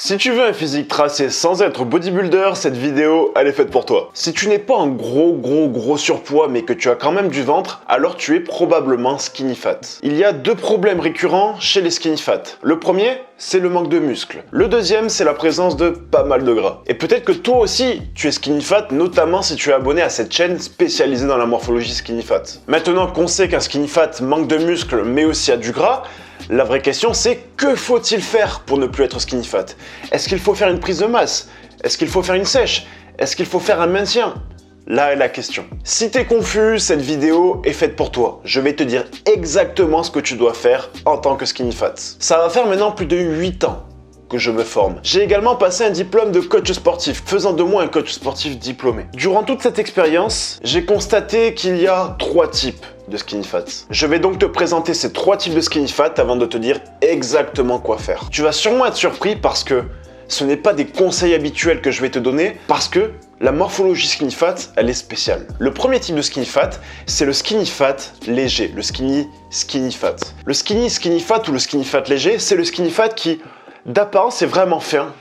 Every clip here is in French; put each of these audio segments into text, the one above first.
Si tu veux un physique tracé sans être bodybuilder, cette vidéo, elle est faite pour toi. Si tu n'es pas en gros surpoids mais que tu as quand même du ventre, alors tu es probablement skinny fat. Il y a deux problèmes récurrents chez les skinny fat. Le premier, c'est le manque de muscles. Le deuxième, c'est la présence de pas mal de gras. Et peut-être que toi aussi, tu es skinny fat, notamment si tu es abonné à cette chaîne spécialisée dans la morphologie skinny fat. Maintenant qu'on sait qu'un skinny fat manque de muscles mais aussi a du gras, la vraie question c'est que faut-il faire pour ne plus être skinny fat? Est-ce qu'il faut faire une prise de masse? Est-ce qu'il faut faire une sèche? Est-ce qu'il faut faire un maintien? Là est la question. Si t'es confus, cette vidéo est faite pour toi. Je vais te dire exactement ce que tu dois faire en tant que skinny fat. Ça va faire maintenant plus de 8 ans que je me forme. J'ai également passé un diplôme de coach sportif, faisant de moi un coach sportif diplômé. Durant toute cette expérience, j'ai constaté qu'il y a 3 types de skinny fat. Je vais donc te présenter ces 3 types de skinny fat avant de te dire exactement quoi faire. Tu vas sûrement être surpris parce que ce n'est pas des conseils habituels que je vais te donner, parce que la morphologie skinny fat, elle est spéciale. Le premier type de skinny fat, c'est le skinny fat léger, le skinny fat. Le skinny fat ou le skinny fat léger, c'est le skinny fat qui, d'apparence, est vraiment fin.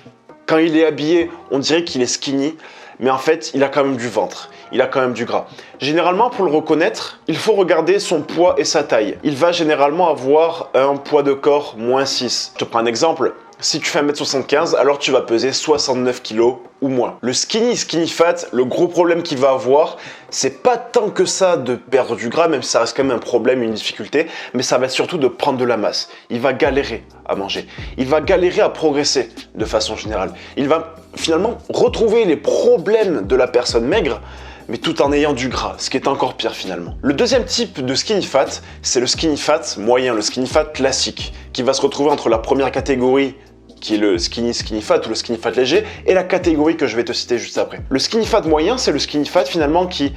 Quand il est habillé, on dirait qu'il est skinny, mais en fait, il a quand même du ventre. Il a quand même du gras. Généralement, pour le reconnaître, il faut regarder son poids et sa taille. Il va généralement avoir un poids de corps -6. Je te prends un exemple. Si tu fais 1m75, alors tu vas peser 69 kg ou moins. Le skinny fat, le gros problème qu'il va avoir, c'est pas tant que ça de perdre du gras, même si ça reste quand même un problème, une difficulté, mais ça va être surtout de prendre de la masse. Il va galérer à manger. Il va galérer à progresser de façon générale. Il va finalement retrouver les problèmes de la personne maigre, mais tout en ayant du gras, ce qui est encore pire finalement. Le deuxième type de skinny fat, c'est le skinny fat moyen, le skinny fat classique, qui va se retrouver entre la première catégorie, qui est le skinny fat ou le skinny fat léger, et la catégorie que je vais te citer juste après. Le skinny fat moyen, c'est le skinny fat finalement qui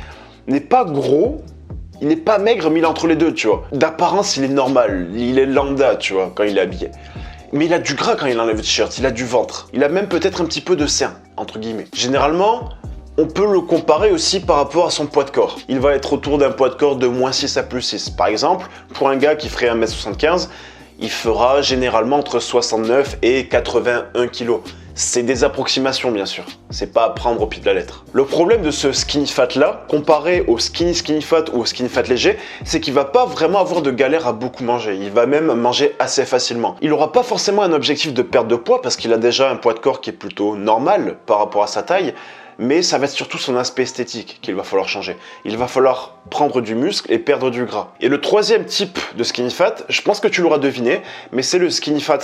n'est pas gros, il n'est pas maigre, mais il est entre les deux, tu vois. D'apparence, il est normal, il est lambda, tu vois, quand il est habillé. Mais il a du gras quand il enlève le t-shirt, il a du ventre. Il a même peut-être un petit peu de sein, entre guillemets. Généralement, on peut le comparer aussi par rapport à son poids de corps. Il va être autour d'un poids de corps de -6 à +6. Par exemple, pour un gars qui ferait 1m75, il fera généralement entre 69 et 81 kg. C'est des approximations bien sûr, c'est pas à prendre au pied de la lettre. Le problème de ce skinny fat là, comparé au skinny fat ou au skinny fat léger, c'est qu'il va pas vraiment avoir de galère à beaucoup manger. Il va même manger assez facilement. Il aura pas forcément un objectif de perte de poids parce qu'il a déjà un poids de corps qui est plutôt normal par rapport à sa taille, mais ça va être surtout son aspect esthétique qu'il va falloir changer. Il va falloir prendre du muscle et perdre du gras. Et le troisième type de skinny fat, je pense que tu l'auras deviné, mais c'est le skinny fat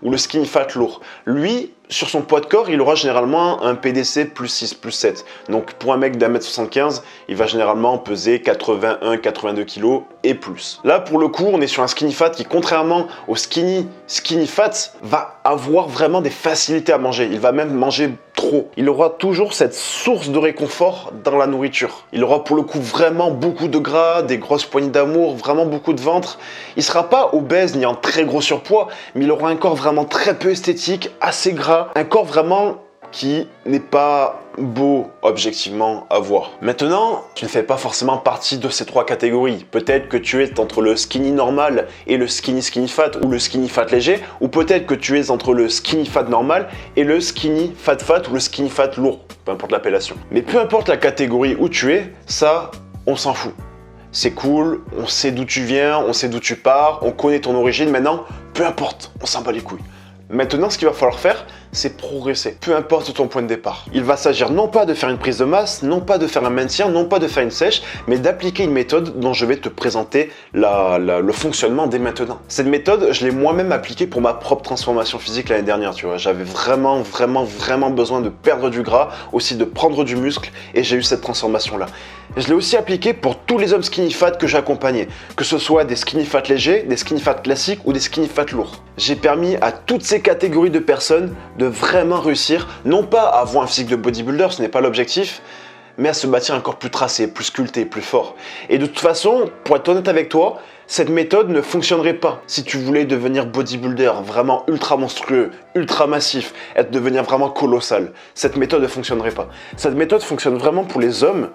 ou le skinny fat lourd. Lui, sur son poids de corps, il aura généralement un PDC +6, +7. Donc pour un mec d'1m75, il va généralement peser 81-82 kg et plus. Là, pour le coup, on est sur un skinny fat qui, contrairement au skinny fat, va avoir vraiment des facilités à manger. Il va même manger trop. Il aura toujours cette source de réconfort dans la nourriture. Il aura pour le coup vraiment beaucoup de gras, des grosses poignées d'amour, vraiment beaucoup de ventre. Il sera pas obèse ni en très gros surpoids, mais il aura un corps vraiment très peu esthétique, assez gras, un corps vraiment qui n'est pas beau objectivement à voir. Maintenant, tu ne fais pas forcément partie de ces 3 catégories. Peut-être que tu es entre le skinny normal et le skinny fat ou le skinny fat léger, ou peut-être que tu es entre le skinny fat normal et le skinny fat ou le skinny fat lourd, peu importe l'appellation. Mais peu importe la catégorie où tu es, ça, on s'en fout. C'est cool, on sait d'où tu viens, on sait d'où tu pars, on connaît ton origine. Maintenant, peu importe, on s'en bat les couilles. Maintenant, ce qu'il va falloir faire, c'est progresser, peu importe ton point de départ. Il va s'agir non pas de faire une prise de masse, non pas de faire un maintien, non pas de faire une sèche, mais d'appliquer une méthode dont je vais te présenter le fonctionnement dès maintenant. Cette méthode, je l'ai moi-même appliquée pour ma propre transformation physique l'année dernière, tu vois. J'avais vraiment besoin de perdre du gras, aussi de prendre du muscle, et j'ai eu cette transformation-là. Je l'ai aussi appliqué pour tous les hommes skinny fat que j'accompagnais, que ce soit des skinny fat légers, des skinny fat classiques ou des skinny fat lourds. J'ai permis à toutes ces catégories de personnes de vraiment réussir, non pas à avoir un physique de bodybuilder, ce n'est pas l'objectif, mais à se bâtir un corps plus tracé, plus sculpté, plus fort. Et de toute façon, pour être honnête avec toi, cette méthode ne fonctionnerait pas si tu voulais devenir bodybuilder, vraiment ultra monstrueux, ultra massif, devenir vraiment colossal. Cette méthode ne fonctionnerait pas. Cette méthode fonctionne vraiment pour les hommes,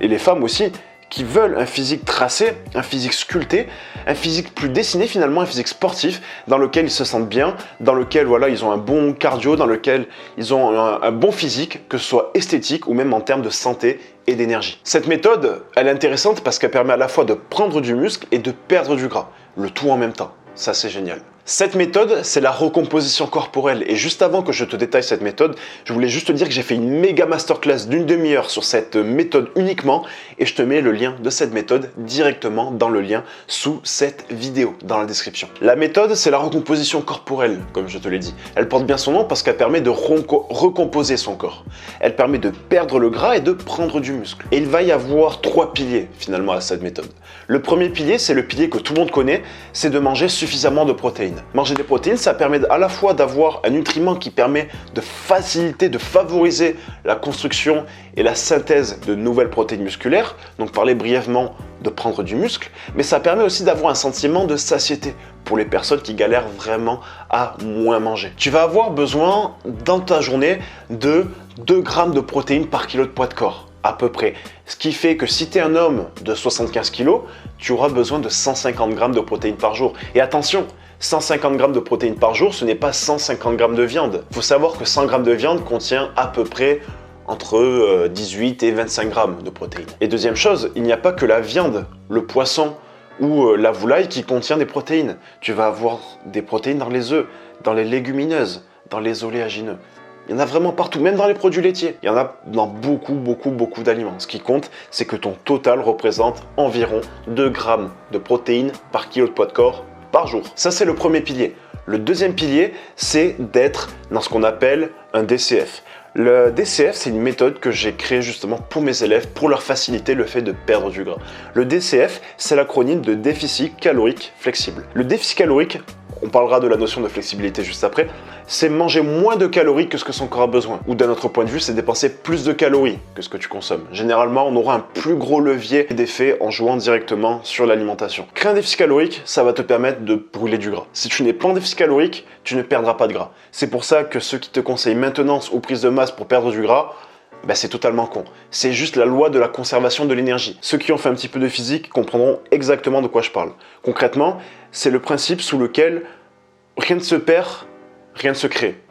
et les femmes aussi, qui veulent un physique tracé, un physique sculpté, un physique plus dessiné finalement, un physique sportif dans lequel ils se sentent bien, dans lequel voilà, ils ont un bon cardio, dans lequel ils ont un bon physique, que ce soit esthétique ou même en termes de santé et d'énergie. Cette méthode, elle est intéressante parce qu'elle permet à la fois de prendre du muscle et de perdre du gras, le tout en même temps. Ça, c'est génial. Cette méthode, c'est la recomposition corporelle. Et juste avant que je te détaille cette méthode, je voulais juste te dire que j'ai fait une méga masterclass d'une demi-heure sur cette méthode uniquement. Et je te mets le lien de cette méthode directement dans le lien sous cette vidéo, dans la description. La méthode, c'est la recomposition corporelle, comme je te l'ai dit. Elle porte bien son nom parce qu'elle permet de recomposer son corps. Elle permet de perdre le gras et de prendre du muscle. Et il va y avoir 3 piliers finalement à cette méthode. Le premier pilier, c'est le pilier que tout le monde connaît, c'est de manger suffisamment de protéines. Manger des protéines, ça permet à la fois d'avoir un nutriment qui permet de faciliter, de favoriser la construction et la synthèse de nouvelles protéines musculaires, donc parler brièvement de prendre du muscle, mais ça permet aussi d'avoir un sentiment de satiété pour les personnes qui galèrent vraiment à moins manger. Tu vas avoir besoin dans ta journée de 2 grammes de protéines par kilo de poids de corps. À peu près. Ce qui fait que si tu es un homme de 75 kg, tu auras besoin de 150 grammes de protéines par jour. Et attention, 150 grammes de protéines par jour, ce n'est pas 150 grammes de viande. Il faut savoir que 100 grammes de viande contient à peu près entre 18 et 25 grammes de protéines. Et deuxième chose, il n'y a pas que la viande, le poisson ou la volaille qui contient des protéines. Tu vas avoir des protéines dans les œufs, dans les légumineuses, dans les oléagineux. Il y en a vraiment partout, même dans les produits laitiers. Il y en a dans beaucoup d'aliments. Ce qui compte, c'est que ton total représente environ 2 grammes de protéines par kilo de poids de corps par jour. Ça, c'est le premier pilier. Le deuxième pilier, c'est d'être dans ce qu'on appelle un DCF. Le DCF, c'est une méthode que j'ai créée justement pour mes élèves, pour leur faciliter le fait de perdre du gras. Le DCF, c'est l'acronyme de déficit calorique flexible. Le déficit calorique, on parlera de la notion de flexibilité juste après, c'est manger moins de calories que ce que son corps a besoin. Ou d'un autre point de vue, c'est dépenser plus de calories que ce que tu consommes. Généralement, on aura un plus gros levier d'effet en jouant directement sur l'alimentation. Créer un déficit calorique, ça va te permettre de brûler du gras. Si tu n'es pas en déficit calorique, tu ne perdras pas de gras. C'est pour ça que ceux qui te conseillent maintenance ou prise de masse pour perdre du gras, c'est totalement con. C'est juste la loi de la conservation de l'énergie. Ceux qui ont fait un petit peu de physique comprendront exactement de quoi je parle. Concrètement, c'est le principe sous lequel rien ne se perd, rien ne se crée.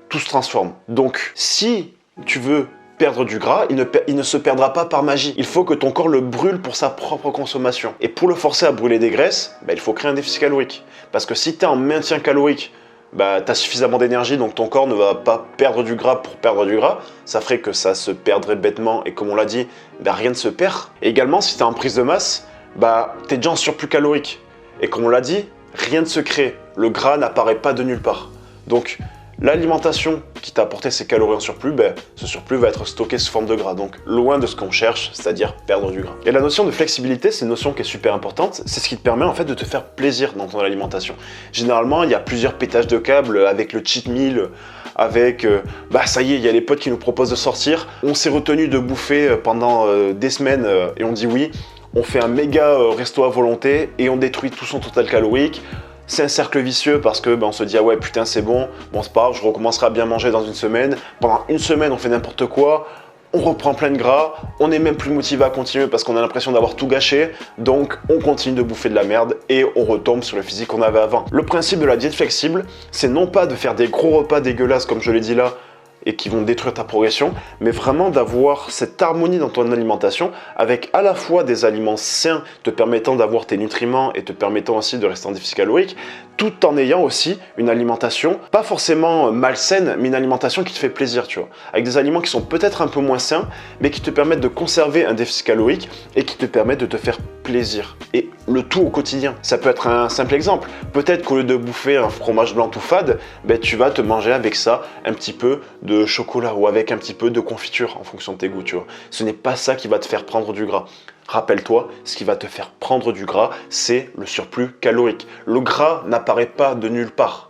Tout se transforme. Donc, si tu veux perdre du gras, il ne se perdra pas par magie. Il faut que ton corps le brûle pour sa propre consommation. Et pour le forcer à brûler des graisses, il faut créer un déficit calorique. Parce que si tu es en maintien calorique, tu as suffisamment d'énergie, donc ton corps ne va pas perdre du gras pour perdre du gras. Ça ferait que ça se perdrait bêtement, et comme on l'a dit, rien ne se perd. Et également, si tu es en prise de masse, tu es déjà en surplus calorique. Et comme on l'a dit, rien ne se crée. Le gras n'apparaît pas de nulle part. Donc, l'alimentation qui t'a apporté ces calories en surplus, ce surplus va être stocké sous forme de gras. Donc, loin de ce qu'on cherche, c'est-à-dire perdre du gras. Et la notion de flexibilité, c'est une notion qui est super importante. C'est ce qui te permet en fait de te faire plaisir dans ton alimentation. Généralement, il y a plusieurs pétages de câbles avec le cheat meal, avec ça y est, il y a les potes qui nous proposent de sortir. On s'est retenu de bouffer pendant des semaines et on dit oui. On fait un méga resto à volonté et on détruit tout son total calorique. C'est un cercle vicieux parce que on se dit ah ouais putain c'est bon c'est pas grave, je recommencerai à bien manger dans une semaine. Pendant une semaine on fait n'importe quoi, on reprend plein de gras, on n'est même plus motivé à continuer parce qu'on a l'impression d'avoir tout gâché, donc on continue de bouffer de la merde et on retombe sur le physique qu'on avait avant. Le principe de la diète flexible, c'est non pas de faire des gros repas dégueulasses comme je l'ai dit là, et qui vont détruire ta progression, mais vraiment d'avoir cette harmonie dans ton alimentation avec à la fois des aliments sains te permettant d'avoir tes nutriments et te permettant aussi de rester en déficit calorique, tout en ayant aussi une alimentation, pas forcément malsaine, mais une alimentation qui te fait plaisir, tu vois. Avec des aliments qui sont peut-être un peu moins sains, mais qui te permettent de conserver un déficit calorique et qui te permettent de te faire plaisir. Et le tout au quotidien. Ça peut être un simple exemple. Peut-être qu'au lieu de bouffer un fromage blanc tout fade, tu vas te manger avec ça un petit peu de chocolat ou avec un petit peu de confiture en fonction de tes goûts, tu vois. Ce n'est pas ça qui va te faire prendre du gras. Rappelle-toi, ce qui va te faire prendre du gras, c'est le surplus calorique. Le gras n'apparaît pas de nulle part.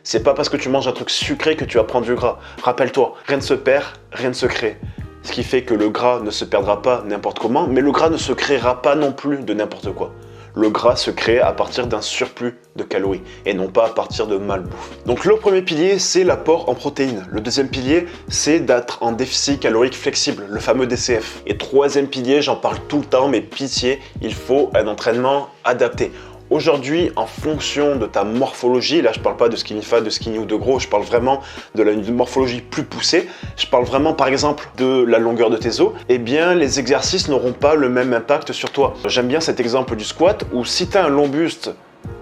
C'est pas parce que tu manges un truc sucré que tu vas prendre du gras. Rappelle-toi, rien ne se perd, rien ne se crée. Ce qui fait que le gras ne se perdra pas n'importe comment, mais le gras ne se créera pas non plus de n'importe quoi. le gras se crée à partir d'un surplus de calories et non pas à partir de malbouffe. Donc le premier pilier, c'est l'apport en protéines. Le deuxième pilier, c'est d'être en déficit calorique flexible, le fameux DCF. Et troisième pilier, j'en parle tout le temps, mais pitié, il faut un entraînement adapté. Aujourd'hui, en fonction de ta morphologie, là je parle pas de skinny fat, de skinny ou de gros, je parle vraiment de la morphologie plus poussée, je parle vraiment par exemple de la longueur de tes os, eh bien les exercices n'auront pas le même impact sur toi. J'aime bien cet exemple du squat où si tu as un long buste,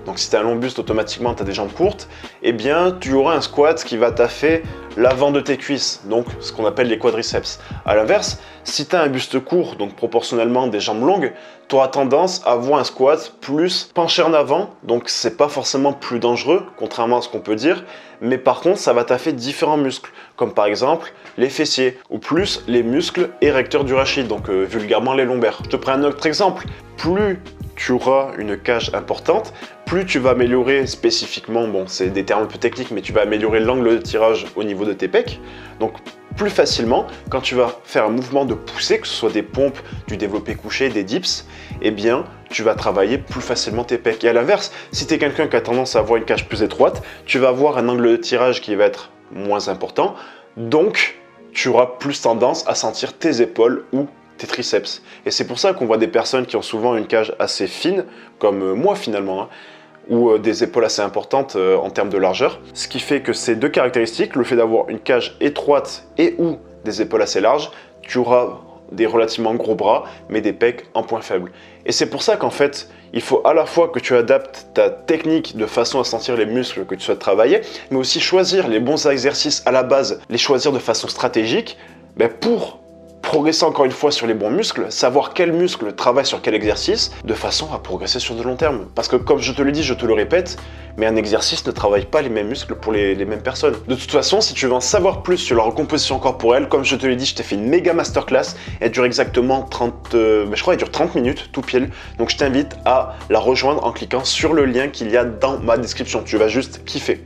donc si tu as un long buste, automatiquement tu as des jambes courtes, eh bien tu auras un squat qui va taffer l'avant de tes cuisses, donc ce qu'on appelle les quadriceps. A l'inverse, si tu as un buste court, donc proportionnellement des jambes longues, tu auras tendance à avoir un squat plus penché en avant, donc c'est pas forcément plus dangereux, contrairement à ce qu'on peut dire, mais par contre ça va taffer différents muscles, comme par exemple les fessiers, ou plus les muscles érecteurs du rachis, donc vulgairement les lombaires. Je te prends un autre exemple, plus tu auras une cage importante, plus tu vas améliorer spécifiquement, bon c'est des termes un peu techniques, mais tu vas améliorer l'angle de tirage au niveau de tes pecs, donc plus facilement, quand tu vas faire un mouvement de poussée, que ce soit des pompes, du développé couché, des dips, eh bien tu vas travailler plus facilement tes pecs. Et à l'inverse, si tu es quelqu'un qui a tendance à avoir une cage plus étroite, tu vas avoir un angle de tirage qui va être moins important, donc tu auras plus tendance à sentir tes épaules ou tes triceps. Et c'est pour ça qu'on voit des personnes qui ont souvent une cage assez fine, comme moi finalement, hein, ou des épaules assez importantes en termes de largeur. Ce qui fait que ces deux caractéristiques, le fait d'avoir une cage étroite et ou des épaules assez larges, tu auras des relativement gros bras, mais des pecs en point faible. Et c'est pour ça qu'en fait, il faut à la fois que tu adaptes ta technique de façon à sentir les muscles que tu souhaites travailler, mais aussi choisir les bons exercices à la base, les choisir de façon stratégique, pour progresser encore une fois sur les bons muscles, savoir quel muscle travaille sur quel exercice, de façon à progresser sur de long terme. Parce que comme je te le dis, je te le répète, mais un exercice ne travaille pas les mêmes muscles pour les mêmes personnes. De toute façon, si tu veux en savoir plus sur la recomposition corporelle, comme je te l'ai dit, je t'ai fait une méga masterclass, elle dure exactement 30 minutes, tout pile. Donc je t'invite à la rejoindre en cliquant sur le lien qu'il y a dans ma description. Tu vas juste kiffer.